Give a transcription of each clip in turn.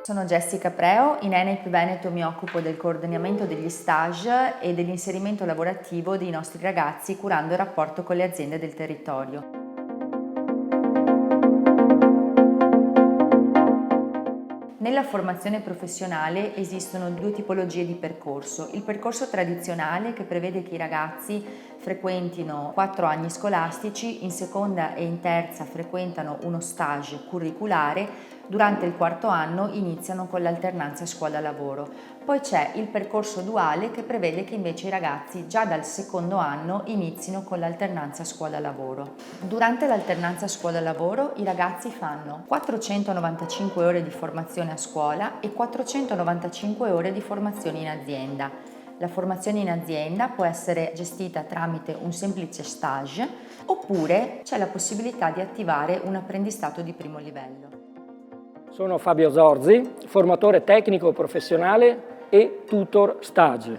Sono Jessica Preo, in ENAIP Veneto mi occupo del coordinamento degli stage e dell'inserimento lavorativo dei nostri ragazzi curando il rapporto con le aziende del territorio. Nella formazione professionale esistono due tipologie di percorso. Il percorso tradizionale che prevede che i ragazzi frequentino 4 anni scolastici, in seconda e in terza frequentano uno stage curriculare, durante il quarto anno iniziano con l'alternanza scuola-lavoro. Poi c'è il percorso duale che prevede che invece i ragazzi già dal secondo anno inizino con l'alternanza scuola-lavoro. Durante l'alternanza scuola-lavoro i ragazzi fanno 495 ore di formazione a scuola e 495 ore di formazione in azienda. La formazione in azienda può essere gestita tramite un semplice stage oppure c'è la possibilità di attivare un apprendistato di primo livello. Sono Fabio Zorzi, formatore tecnico professionale e tutor stage.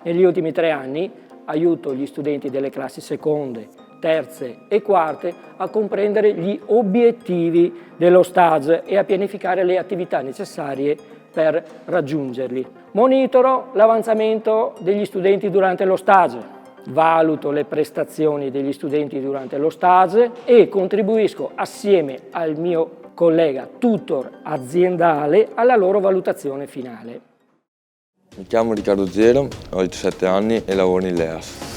Negli ultimi 3 anni aiuto gli studenti delle classi seconde, terze e quarte a comprendere gli obiettivi dello stage e a pianificare le attività necessarie per raggiungerli. Monitoro l'avanzamento degli studenti durante lo stage, valuto le prestazioni degli studenti durante lo stage e contribuisco assieme al mio collega tutor aziendale alla loro valutazione finale. Mi chiamo Riccardo Zero, ho 17 anni e lavoro in LEAS.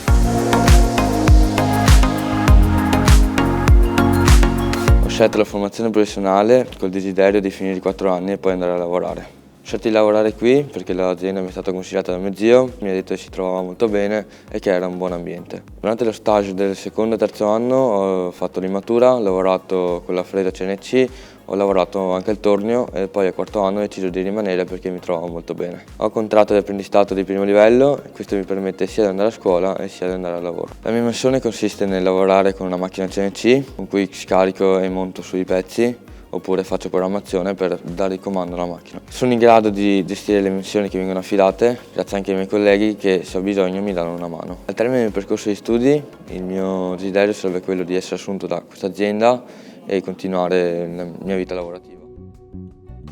Ho scelto la formazione professionale col desiderio di finire i 4 anni e poi andare a lavorare. Ho scelto di lavorare qui perché l'azienda mi è stata consigliata da mio zio, mi ha detto che si trovava molto bene e che era un buon ambiente. Durante lo stage del secondo e terzo anno ho fatto l'immatura, ho lavorato con la Freda CNC, ho lavorato anche al tornio e poi al quarto anno ho deciso di rimanere perché mi trovavo molto bene. Ho un contratto di apprendistato di primo livello e questo mi permette sia di andare a scuola e sia di andare al lavoro. La mia missione consiste nel lavorare con una macchina CNC con cui scarico e monto sui pezzi oppure faccio programmazione per dare il comando alla macchina. Sono in grado di gestire le missioni che vengono affidate grazie anche ai miei colleghi che se ho bisogno mi danno una mano. Al termine del percorso di studi il mio desiderio sarebbe quello di essere assunto da questa azienda e continuare la mia vita lavorativa.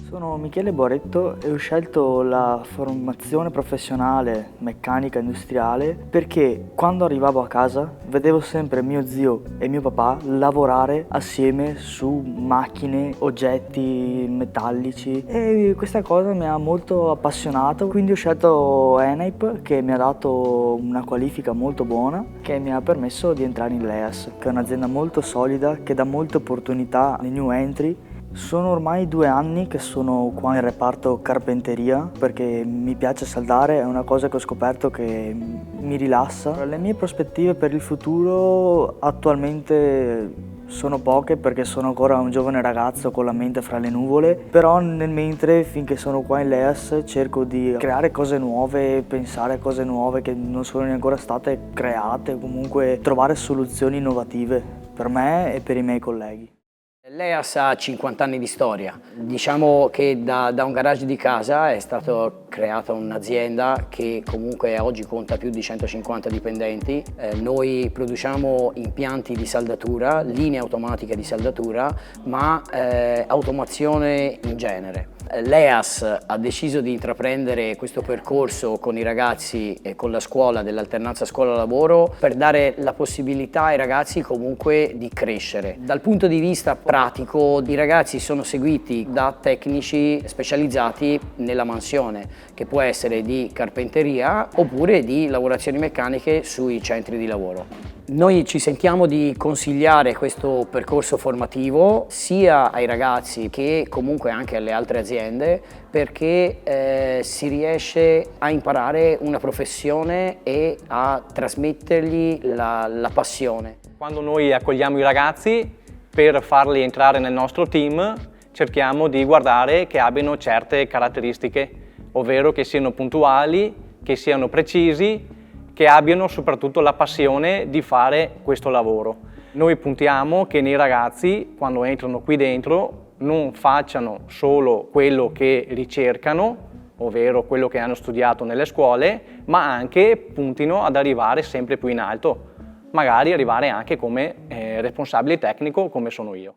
Sono Michele Boretto e ho scelto la formazione professionale meccanica industriale perché quando arrivavo a casa vedevo sempre mio zio e mio papà lavorare assieme su macchine, oggetti metallici e questa cosa mi ha molto appassionato, quindi ho scelto ENAIP che mi ha dato una qualifica molto buona che mi ha permesso di entrare in LEAS, che è un'azienda molto solida che dà molte opportunità ai new entry. Sono ormai 2 anni che sono qua in reparto carpenteria perché mi piace saldare, è una cosa che ho scoperto che mi rilassa. Le mie prospettive per il futuro attualmente sono poche perché sono ancora un giovane ragazzo con la mente fra le nuvole, però nel mentre finché sono qua in LEAS cerco di creare cose nuove, pensare a cose nuove che non sono ancora state create, comunque trovare soluzioni innovative per me e per i miei colleghi. LEAS ha 50 anni di storia. Diciamo che da un garage di casa è stata creata un'azienda che comunque oggi conta più di 150 dipendenti. Noi produciamo impianti di saldatura, linee automatiche di saldatura, ma automazione in genere. L'EAS ha deciso di intraprendere questo percorso con i ragazzi e con la scuola dell'alternanza scuola-lavoro per dare la possibilità ai ragazzi comunque di crescere. Dal punto di vista pratico i ragazzi sono seguiti da tecnici specializzati nella mansione, che può essere di carpenteria oppure di lavorazioni meccaniche sui centri di lavoro. Noi ci sentiamo di consigliare questo percorso formativo sia ai ragazzi che comunque anche alle altre aziende perché si riesce a imparare una professione e a trasmettergli la passione. Quando noi accogliamo i ragazzi per farli entrare nel nostro team cerchiamo di guardare che abbiano certe caratteristiche, ovvero che siano puntuali, che siano precisi, che abbiano soprattutto la passione di fare questo lavoro. Noi puntiamo che nei ragazzi, quando entrano qui dentro, non facciano solo quello che ricercano, ovvero quello che hanno studiato nelle scuole, ma anche puntino ad arrivare sempre più in alto, magari arrivare anche come responsabile tecnico come sono io.